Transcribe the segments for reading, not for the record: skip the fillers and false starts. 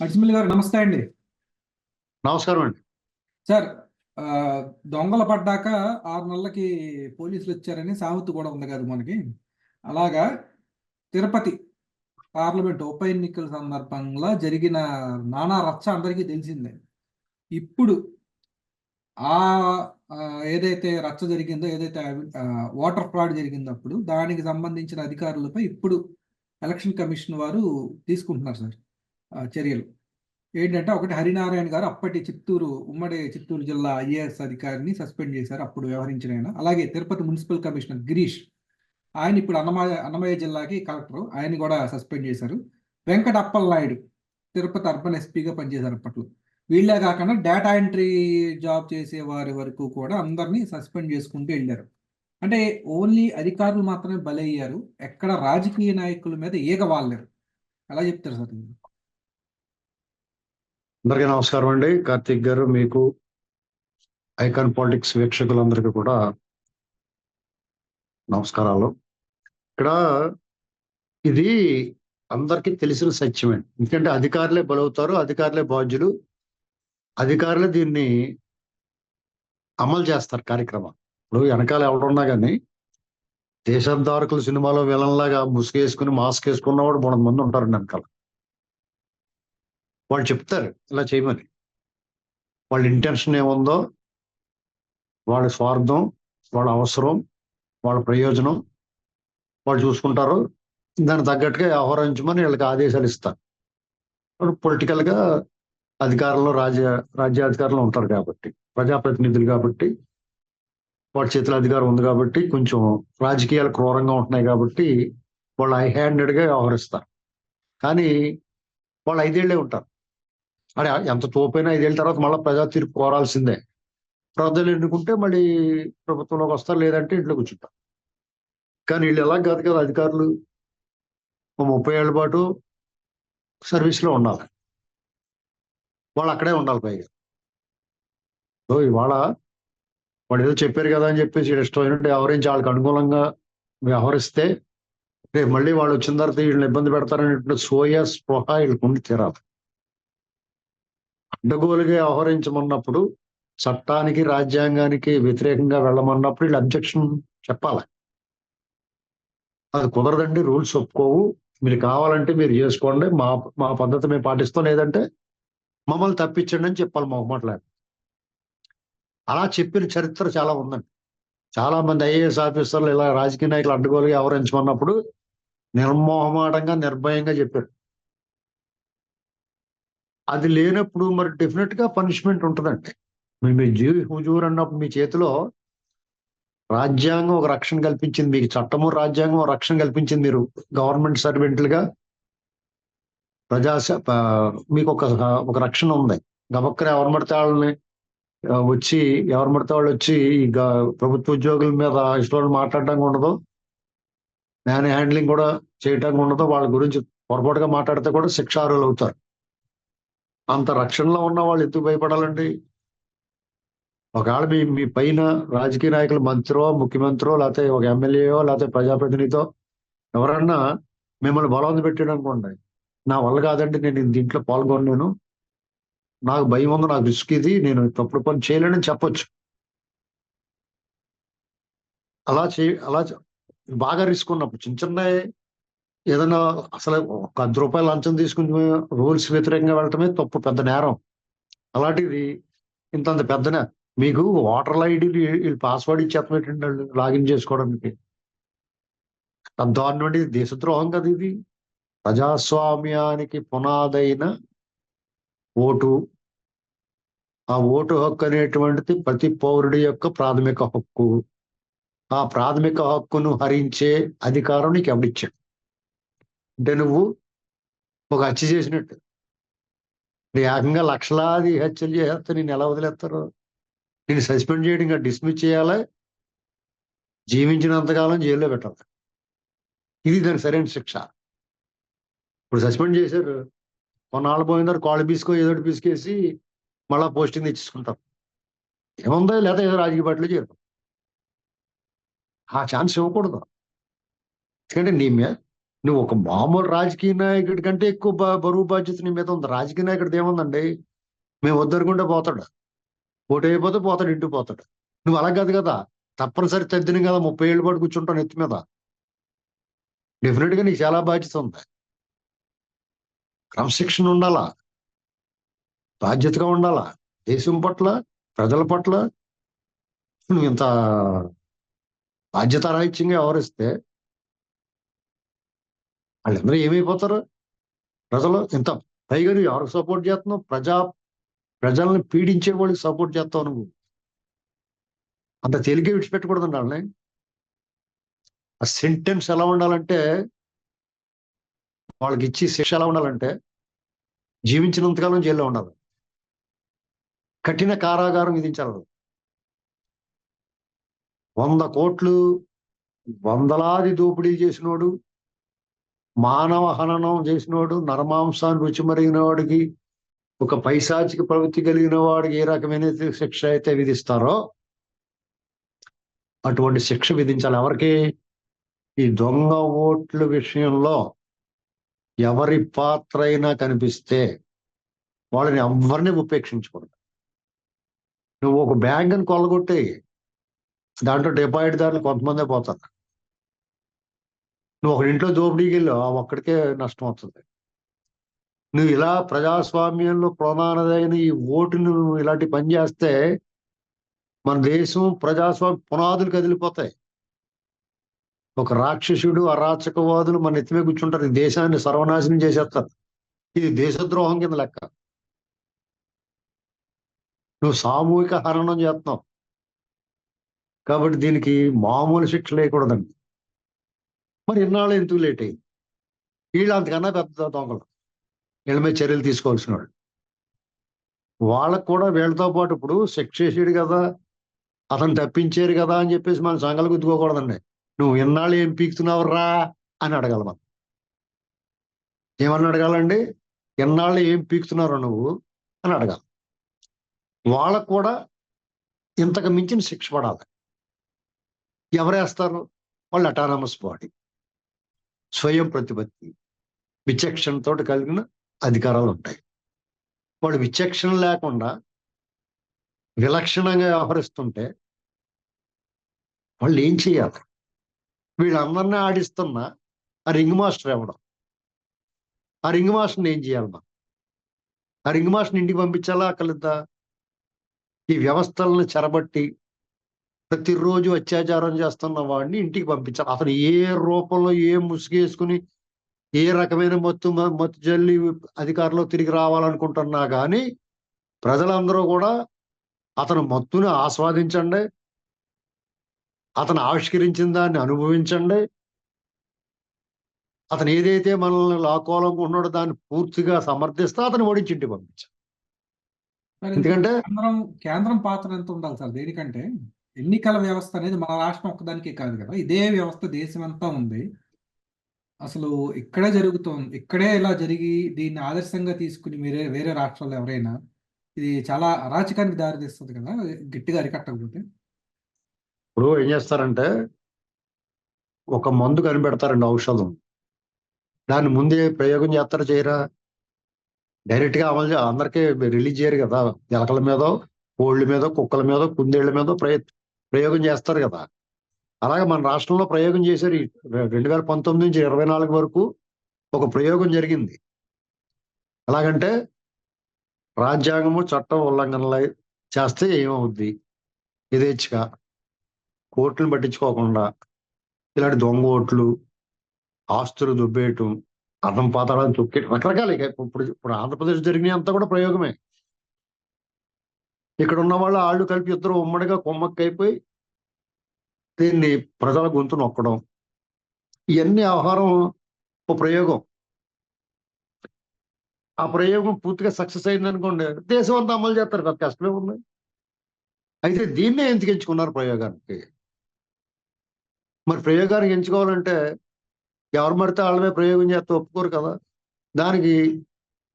అజ్మల్ గారు నమస్తే అండి. నమస్కారం అండి. సార్, ఆ, దొంగలు పడ్డాక 6 నెలలకి పోలీసులు వచ్చారని సామెత కూడా ఉంది కదా మనకి. అలాగా తిరుపతి పార్లమెంట్ ఉప ఎన్నికల సందర్భంగా జరిగిన నానా రచ్చ అందరికీ తెలిసిందే. ఇప్పుడు ఆ ఆ, ఏదైతే రచ్చ జరిగిందో, ఏదైతే ఓటర్ ఫ్రాడ్ జరిగిందో అప్పుడు దానికి సంబంధించిన అధికారులపై ఇప్పుడు ఎలక్షన్ కమిషన్ వారు తీసుకుంటున్నారు సార్ చర్యలు. ఏంటంటే ఒకటి, హరినారాయణ గారు అప్పటి ఉమ్మడి చిత్తూరు జిల్లా ఐఏఎస్ అధికారిని సస్పెండ్ చేశారు, అప్పుడు వ్యవహరించిన ఆయన. అలాగే తిరుపతి మున్సిపల్ కమిషనర్ గిరీష్, ఆయన ఇప్పుడు అన్నమయ్య జిల్లాకి కలెక్టర్, ఆయన కూడా సస్పెండ్ చేశారు. వెంకట అప్పల్ నాయుడు తిరుపతి అర్బన్ ఎస్పీగా పనిచేశారు అప్పట్లో. వీళ్ళే కాకుండా డేటా ఎంట్రీ జాబ్ చేసే వారి వరకు కూడా అందరినీ సస్పెండ్ చేసుకుంటూ వెళ్ళారు. అంటే ఓన్లీ అధికారులు మాత్రమే బలయ్యారు, ఎక్కడ రాజకీయ నాయకుల మీద ఈగ వాళ్లేరు. ఎలా చెప్తారు సార్? అందరికీ నమస్కారం అండి. కార్తీక్ గారు, మీకు ఐకాన్ పాలిటిక్స్ వీక్షకులందరికీ కూడా నమస్కారాలు. ఇక్కడ ఇది అందరికీ తెలిసిన సత్యమే. ఎందుకంటే అధికారులే బలవుతారు, అధికారులే బాధ్యులు, అధికారులే దీన్ని అమలు చేస్తారు కార్యక్రమం. ఇప్పుడు వెనకాల ఎవరున్నా కానీ దేశోద్ధారకులు సినిమాలో విలన్లాగా ముసుగేసుకుని మాస్క్ వేసుకున్నవాడు 300 మంది ఉంటారండి వెనకాల. వాళ్ళు చెప్తారు ఇలా చేయమని. వాళ్ళ ఇంటెన్షన్ ఏముందో, వాళ్ళ స్వార్థం, వాళ్ళ అవసరం, వాళ్ళ ప్రయోజనం వాళ్ళు చూసుకుంటారు. దానికి తగ్గట్టుగా వ్యవహరించమని వీళ్ళకి ఆదేశాలు ఇస్తారు. పొలిటికల్ గా అధికారంలో రాజ్యాధికారంలో ఉంటారు కాబట్టి, ప్రజాప్రతినిధులు కాబట్టి, వాడి చేతిలో అధికారం ఉంది కాబట్టి, కొంచెం రాజకీయాలు క్రూరంగా ఉంటున్నాయి కాబట్టి వాళ్ళు హై-హ్యాండెడ్ గా వ్యవహరిస్తారు. కానీ వాళ్ళు 5 ఏళ్లే ఉంటారు. అంటే ఎంత తోపైనా 5 ఏళ్ళ తర్వాత మళ్ళీ ప్రజా తీర్పు కోరాల్సిందే. ప్రజలు ఎన్నుకుంటే మళ్ళీ ప్రభుత్వంలోకి వస్తారు, లేదంటే ఇంట్లో కూర్చుంటారు. కానీ వీళ్ళు ఎలా కాదు కదా, అధికారులు 30 ఏళ్ల పాటు సర్వీస్ లో ఉండాలి, వాళ్ళు అక్కడే ఉండాలి పైగా. సో ఇవాళ వాళ్ళు ఏదో చెప్పారు కదా అని చెప్పేసి ఇష్టమైనట్టు వ్యవహరించి వాళ్ళకి అనుకూలంగా వ్యవహరిస్తే రేపు మళ్ళీ వాళ్ళు వచ్చిన తర్వాత వీళ్ళని ఇబ్బంది పెడతారనేటువంటి సోయ స్పృహ వీళ్ళకి ఉండి తీరాలి. అడ్డగోలుగా వ్యవహరించమన్నప్పుడు, చట్టానికి రాజ్యాంగానికి వ్యతిరేకంగా వెళ్ళమన్నప్పుడు వీళ్ళు అబ్జెక్షన్ చెప్పాలి. అది కుదరదండి, రూల్స్ ఒప్పుకోవు, మీరు కావాలంటే మీరు చేసుకోండి, మా మా పద్ధతి మేము పాటిస్తాం, లేదంటే మమ్మల్ని తప్పించండి అని చెప్పాలి మొహమాటలేదు. అలా చెప్పిన చరిత్ర చాలా ఉందండి. చాలా మంది ఐఏఎస్ ఆఫీసర్లు ఇలా రాజకీయ నాయకులు అడ్డగోలుగా వ్యవహరించమన్నప్పుడు నిర్మోహమాటంగా నిర్భయంగా చెప్పారు. అది లేనప్పుడు మరి డెఫినెట్ గా పనిష్మెంట్ ఉంటుందండి. మీ జీవి హుజూర్ అన్నప్పుడు మీ చేతిలో రాజ్యాంగం ఒక రక్షణ కల్పించింది, మీకు చట్టము రాజ్యాంగం ఒక రక్షణ కల్పించింది. మీరు గవర్నమెంట్ సర్వెంట్లుగా మీకు ఒక రక్షణ ఉంది. గబక్కన ఎవరు పడితే వాళ్ళని వచ్చి ఎవరు పడితే వాళ్ళు వచ్చి ప్రభుత్వ ఉద్యోగుల మీద ఇష్టం మాట్లాడడానికి ఉండదు, మ్యాన్ హ్యాండ్లింగ్ కూడా చేయడానికి ఉండదు, వాళ్ళ గురించి పొరపాటుగా మాట్లాడితే కూడా శిక్షార్హులు అవుతారు. అంత రక్షణలో ఉన్న వాళ్ళు ఎందుకు భయపడాలండి? ఒకవేళ మీ పైన రాజకీయ నాయకులు, మంత్రో, ముఖ్యమంత్రో, లేకపోతే ఒక ఎమ్మెల్యేయో, లేకపోతే ప్రజాప్రతినిధో ఎవరన్నా మిమ్మల్ని బలవంత పెట్టాడు అనుకోండి, నా వల్ల కాదండి, నేను దీంట్లో పాల్గొన్నాను, నాకు భయం ఉంది, నాకు రిస్క్ ఇది, నేను తప్పుడు పని చేయలేనని చెప్పొచ్చు. అలా బాగా రిస్క్ ఉన్నప్పుడు చిన్న చిన్న ఏదైనా అసలు ₹10 లంచం తీసుకుని రూల్స్ వ్యతిరేకంగా వెళ్ళటమే తప్పు, పెద్ద నేరం. అలాంటిది ఇంతంత పెద్ద మీకు ఓటర్ల ఐడి వీళ్ళు పాస్వర్డ్ ఇచ్చేత్తమేటండి వాళ్ళు లాగిన్ చేసుకోవడానికి. దాని నుండి దేశద్రోహం కదా ఇది. ప్రజాస్వామ్యానికి పునాదైన ఓటు, ఆ ఓటు హక్కు అనేటువంటిది ప్రతి పౌరుడి యొక్క ప్రాథమిక హక్కు. ఆ ప్రాథమిక హక్కును హరించే అధికారం నీకు ఎవడిచ్చాడు? అంటే నువ్వు ఒక హత్య చేసినట్టు. ఏకంగా లక్షలాది హత్యలు చేస్తే నేను ఎలా వదిలేస్తారు? నేను సస్పెండ్ చేయడం, డిస్మిస్ చేయాలా, జీవించినంతకాలం జైల్లో పెట్టాలి. ఇది దానికి సరైన శిక్ష. ఇప్పుడు సస్పెండ్ చేశారు, కొన్నాళ్ళు పోయినారు, కాళ్ళు పీసుకో ఏదో పీసుకేసి మళ్ళా పోస్టింగ్ తెచ్చుకుంటారు. ఏముందో, లేదా ఏదో రాజకీయ పార్టీలో చేరు. ఆ ఛాన్స్ ఇవ్వకూడదు. ఎందుకంటే నీ మీద నువ్వు ఒక మామూలు రాజకీయ నాయకుడి కంటే ఎక్కువ బరువు బాధ్యత నీ మీద ఉంది. రాజకీయ నాయకుడిది ఏముందండి, మేము వద్దనుకుంటే పోతాడు, ఓటు అయిపోతే పోతాడు, ఇంటికి పోతాడు. నువ్వు అలా కాదు కదా, తప్పనిసరి తద్దిని కదా 30 ఏళ్ళు పాటు కూర్చుంటాను ఎత్తి మీద. డెఫినెట్ గా నీకు చాలా బాధ్యత ఉంది. క్రమశిక్షణ ఉండాలా, బాధ్యతగా ఉండాలా, దేశం పట్ల, ప్రజల పట్ల. నువ్వు ఇంత బాధ్యతారాహిత్యంగా వ్యవహరిస్తే వాళ్ళందరూ ఏమైపోతారు? ప్రజలు ఇంత పైగా నువ్వు ఎవరికి సపోర్ట్ చేస్తున్నావు? ప్రజల్ని పీడించే వాళ్ళకి సపోర్ట్ చేస్తావు నువ్వు. అంత తేలికే విడిచిపెట్టకూడదండి వాళ్ళని. ఆ సెంటెన్స్ ఎలా ఉండాలంటే, వాళ్ళకి ఇచ్చి శిక్ష ఎలా ఉండాలంటే, జీవించినంతకాలం జైల్లో ఉండాలి, కఠిన కారాగారం విధించాలి. 100 కోట్లు వందలాది దోపిడీ చేసినోడు, మానవ హననం చేసినోడు, నరమాంసాన్ని రుచి మరిగిన వాడికి, ఒక పైశాచిక ప్రవృత్తి కలిగిన వాడికి ఏ రకమైన శిక్ష అయితే విధిస్తారో అటువంటి శిక్ష విధించాలి. ఎవరికి? ఈ దొంగ ఓట్ల విషయంలో ఎవరి పాత్ర అయినా కనిపిస్తే వాళ్ళని ఎవరిని ఉపేక్షించకూడదు. నువ్వు ఒక బ్యాంకుని కొల్లగొట్టి దాంట్లో డిపాజిట్దారులు కొంతమందే పోతారు. నువ్వు ఒక ఇంట్లో దోపిడీకి వెళ్ళావు, ఆ ఒక్కడికే నష్టం వస్తుంది. నువ్వు ఇలా ప్రజాస్వామ్యంలో ప్రధానమైన ఈ ఓటును నువ్వు ఇలాంటి పని చేస్తే మన దేశం ప్రజాస్వామ్య పునాదులు కదిలిపోతాయి. ఒక రాక్షసుడు, అరాచకవాదులు మన ఎత్తిమే కూర్చుంటారు, ఈ దేశాన్ని సర్వనాశనం చేసేస్తారు. ఇది దేశద్రోహం కింద లెక్క. నువ్వు సామూహిక హననం చేస్తున్నావు కాబట్టి దీనికి మామూలు శిక్ష లేకూడదండి. మరి ఇన్నాళ్ళు ఎందుకు లేట్ అయింది? వీళ్ళు అంతకన్నా పెద్ద దొంగలు, వీళ్ళ మీద చర్యలు తీసుకోవాల్సిన వాళ్ళు. వాళ్ళకు కూడా వీళ్ళతో పాటు ఇప్పుడు శిక్ష చేసాడు కదా, అతను తప్పించారు కదా అని చెప్పేసి మన సంఘాలు గుద్దుకోకూడదండి. నువ్వు ఇన్నాళ్ళు ఏం పీకుతున్నావురా అని అడగాలి మనం. ఏమని అడగాలండి? ఇన్నాళ్ళు ఏం పీకుతున్నావు నువ్వు అని అడగాలి. వాళ్ళకు కూడా ఇంతకు మించిన శిక్ష పడాలి. ఎవరేస్తారు? వాళ్ళు అటానమస్ బాడీ, స్వయం ప్రతిపత్తి, విచక్షణతో కలిగిన అధికారాలు ఉంటాయి. వాడు విచక్షణ లేకుండా విలక్షణంగా వ్యవహరిస్తుంటే వాళ్ళు ఏం చేయాలి? వీళ్ళందరినీ ఆడిస్తున్న ఆ రింగ్ మాస్టర్ ఎవడం? ఆ రింగ్ మాస్టర్ని ఏం చేయాలి మనం? ఆ రింగ్ మాస్టర్ని ఇంటికి పంపించాలా అక్కర్లేదా? ఈ వ్యవస్థలను చెరబట్టి ప్రతిరోజు అత్యాచారం చేస్తున్న వాడిని ఇంటికి పంపించాలి. అతను ఏ రూపంలో ఏ ముసుగేసుకుని ఏ రకమైన మత్తు జల్లి అధికారంలో తిరిగి రావాలనుకుంటున్నా కానీ ప్రజలందరూ కూడా అతను మత్తుని ఆస్వాదించండి, అతను ఆవిష్కరించిన దాన్ని అనుభవించండి, అతను ఏదైతే మనల్ని లాక్కోవాలనుకుంటున్నాడో దాన్ని పూర్తిగా సమర్థిస్తే అతను ఓడించి ఇంటికి పంపించాలి. మరి ఇందులో ఎందుకంటే కేంద్రం పాత్ర ఎంత ఉండాలి సార్? దేనికంటే ఎన్నికల వ్యవస్థ అనేది మన రాష్ట్రం ఒక్కదానికే కాదు కదా, ఇదే వ్యవస్థ దేశం అంతా ఉంది. అసలు ఇక్కడే జరుగుతోంది, ఇక్కడే ఇలా జరిగి దీన్ని ఆదర్శంగా తీసుకుని వేరే వేరే రాష్ట్రాల్లో ఎవరైనా, ఇది చాలా అరాచకానికి దారితీస్తుంది కదా గట్టిగా అరికట్టకపోతే. ఇప్పుడు ఏం చేస్తారంటే ఒక మందు కనిపెడతారండి, ఔషధం. దాన్ని ముందే ప్రయోగం చేస్తారా చేయరా? డైరెక్ట్ గా అందరికీ రిలీజ్ చేయరు కదా. ఎలకల మీదో, కోళ్ళ మీదో, కుక్కల మీదో, కుందేళ్ల మీదో ప్రయోగం చేస్తారు కదా. అలాగే మన రాష్ట్రంలో ప్రయోగం చేశారు. 2019 నుంచి 24 వరకు ఒక ప్రయోగం జరిగింది. ఎలాగంటే రాజ్యాంగము చట్టం ఉల్లంఘనలు చేస్తే ఏమవుద్ది? యథేచ్ఛగా కోర్టులను పట్టించుకోకుండా ఇలాంటి దొంగ ఓట్లు, ఆస్తులు దుబ్బేయటం, అర్థం పాతాళాన్ని తొక్కి రకరకాల ఇప్పుడు ఆంధ్రప్రదేశ్ జరిగిన అంతా కూడా ప్రయోగమే. ఇక్కడ ఉన్న వాళ్ళు కలిపి ఇద్దరు ఉమ్మడిగా కొమ్మక్కైపోయి దీన్ని ప్రజల గొంతు నొక్కడం, ఇవన్నీ వ్యవహారం ఒక ప్రయోగం. ఆ ప్రయోగం పూర్తిగా సక్సెస్ అయింది అనుకోండి, దేశం అంతా అమలు చేస్తారు కదా, కష్టమే ఉంది. అయితే దీన్నే ఎందుకు ఎంచుకున్నారు ప్రయోగానికి? మరి ప్రయోగానికి ఎంచుకోవాలంటే ఎవరు పడితే వాళ్ళ మీద ప్రయోగం చేస్తే ఒప్పుకోరు కదా. దానికి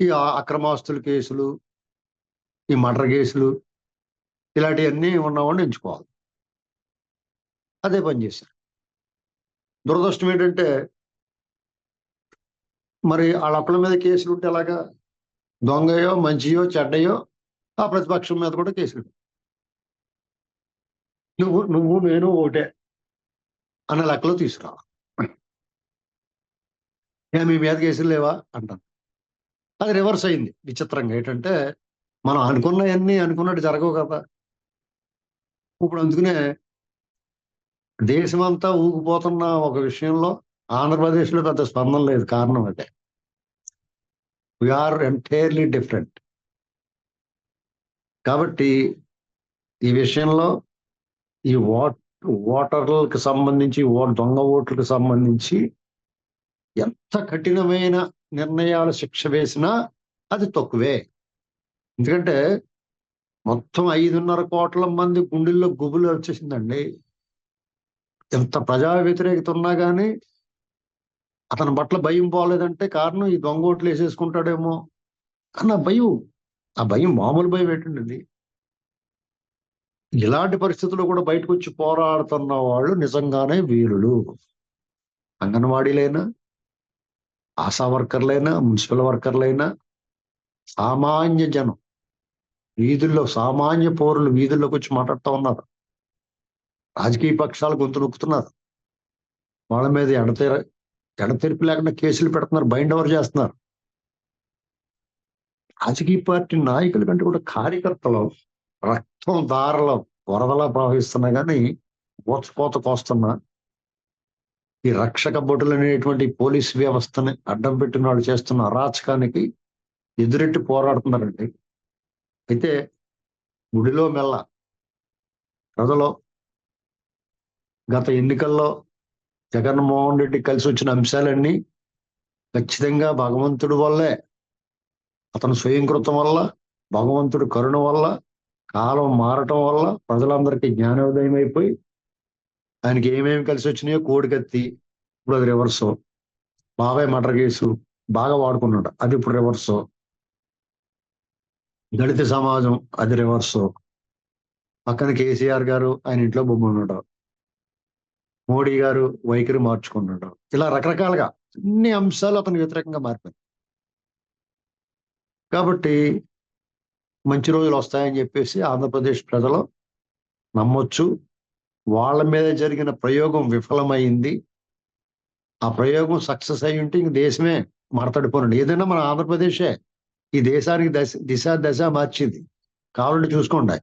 ఈ అక్రమాస్తుల కేసులు, ఈ మర్డర్ కేసులు, ఇలాంటివన్నీ ఉన్నవాడిని ఎంచుకోవాలి. అదే పని చేశారు. దురదృష్టం ఏంటంటే మరి వాళ్ళ ఒక్కళ్ళ మీద కేసులు ఉంటే ఎలాగా? దొంగయో మంచియో చెడ్డయో ఆ ప్రతిపక్షం మీద కూడా కేసులు. నువ్వు నువ్వు నేను ఒకటే అన్న లెక్కలో తీసుకురా. మీ మీద కేసులు లేవా అంటాను. అది రివర్స్ అయింది విచిత్రంగా. ఏంటంటే మనం అనుకున్నవన్నీ అనుకున్నట్టు జరగవు కదా. ఇప్పుడు అందుకనే దేశమంతా ఊగిపోతున్న ఒక విషయంలో ఆంధ్రప్రదేశ్లో పెద్ద స్పందన లేదు. కారణం అదే, వీఆర్ ఎంటైర్లీ డిఫరెంట్. కాబట్టి ఈ విషయంలో ఈ ఓటర్లకు సంబంధించి దొంగ ఓట్లకు సంబంధించి ఎంత కఠినమైన నిర్ణయాలు శిక్ష వేసినా అది తక్కువే. ఎందుకంటే మొత్తం 5.5 కోట్ల మంది గుండెల్లో గుబులు వచ్చేసిందండి. ఎంత ప్రజా వ్యతిరేకత ఉన్నా కానీ అతని పట్ల భయం పోలేదంటే కారణం ఈ దొంగ ఓట్లు వేసేసుకుంటాడేమో అన్న భయం. ఆ భయం మామూలు భయం ఏంటండి? ఇలాంటి పరిస్థితుల్లో కూడా బయటకు వచ్చి పోరాడుతున్న వాళ్ళు నిజంగానే వీరులు. అంగన్వాడీలైనా, ఆశా వర్కర్లైనా, మున్సిపల్ వర్కర్లైనా, సామాన్య జనం వీధుల్లో, సామాన్య పౌరులు వీధుల్లోకి వచ్చి మాట్లాడుతూ ఉన్నారు. రాజకీయ పక్షాలు గొంతు నొక్కుతున్నారు. వాళ్ళ మీద ఎడతెరిపి లేకుండా కేసులు పెడుతున్నారు, బైండ్ ఓవర్ చేస్తున్నారు. రాజకీయ పార్టీ నాయకుల కంటే కూడా కార్యకర్తలు రక్తం దారలో వరదలా ప్రవహిస్తున్నా కానీ ఊచకోత కోస్తున్నా ఈ రక్షక భటులు అనేటువంటి పోలీస్ వ్యవస్థని అడ్డం పెట్టిన వాళ్ళు చేస్తున్న అరాచకానికి ఎదురెట్టి పోరాడుతున్నారండి. అయితే గుడిలో మెల్ల ప్రజలు గత ఎన్నికల్లో జగన్మోహన్ రెడ్డి కలిసి వచ్చిన అంశాలన్నీ ఖచ్చితంగా భగవంతుడి వల్లే, అతను స్వయంకృతం వల్ల, భగవంతుడి కరుణ వల్ల, కాలం మారటం వల్ల ప్రజలందరికీ జ్ఞానోదయం అయిపోయి ఆయనకి ఏమేమి కలిసి వచ్చినాయో కోడికత్తి ఇప్పుడు అది రివర్సు, బాబాయ్ మర్డర్ కేసు బాగా వాడుకున్నాడు అది ఇప్పుడు రివర్సు, దళిత సమాజం అది రివర్సు, పక్కన కేసీఆర్ గారు ఆయన ఇంట్లో బొమ్మ ఉన్నాడు, మోడీ గారు వైఖరి మార్చుకున్నాడు. ఇలా రకరకాలుగా అన్ని అంశాలు అతనికి వ్యతిరేకంగా మారిపోయాయి. కాబట్టి మంచి రోజులు వస్తాయని చెప్పేసి ఆంధ్రప్రదేశ్ ప్రజలు నమ్మొచ్చు. వాళ్ళ మీద జరిగిన ప్రయోగం విఫలమైంది. ఆ ప్రయోగం సక్సెస్ అయి ఉంటే ఇంక దేశమే మడతడిపోనండి. ఏదైనా మన ఆంధ్రప్రదేశే ఈ దేశానికి దశ మార్చింది. కావాలంటే చూసుకోండి.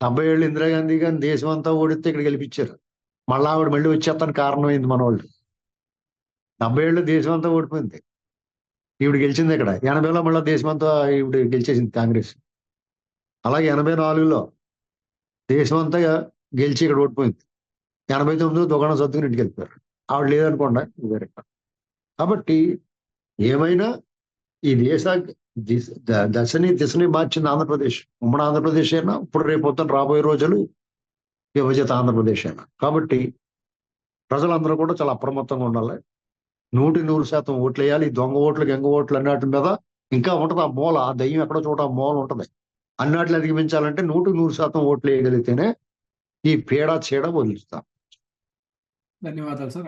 70 ఏళ్ళు ఇందిరాగాంధీ గారిని దేశం అంతా ఓడితే ఇక్కడ గెలిపించారు. మళ్ళీ ఆవిడ మళ్ళీ వచ్చేస్తాను కారణం అయింది మన వాళ్ళు. 70 ఏళ్ళు దేశం అంతా ఓడిపోయింది, ఈవిడ గెలిచింది ఇక్కడ. 80లో మళ్ళీ దేశం అంతా ఈవిడ గెలిచేసింది కాంగ్రెస్. అలాగే 84లో దేశం అంతా గెలిచి ఇక్కడ ఓడిపోయింది. 89 దుకాణం సర్దుకుని ఇంటికి వెళ్ళిపోయారు. ఆవిడ లేదనుకోండి వేరే. కాబట్టి ఏమైనా ఈ దిశని మార్చింది ఆంధ్రప్రదేశ్. ఉమ్మడి ఆంధ్రప్రదేశ్ అయినా, ఇప్పుడు రేపొద్దున రాబోయే రోజులు విభజిత ఆంధ్రప్రదేశ్ అయినా. కాబట్టి ప్రజలందరూ కూడా చాలా అప్రమత్తంగా ఉండాలి. 100% ఓట్లు వేయాలి. ఈ దొంగ ఓట్లు, గెంగ ఓట్లు అన్నిటి మీద ఇంకా ఉంటది ఆ మూల, ఆ దయ్యం ఎక్కడో చోట ఆ మూల ఉంటది. అన్నిటిని అధిగమించాలంటే 100% ఓట్లు వేయగలిగితేనే ఈ పీడ చీడ వదులుతాం. ధన్యవాదాలు సార్.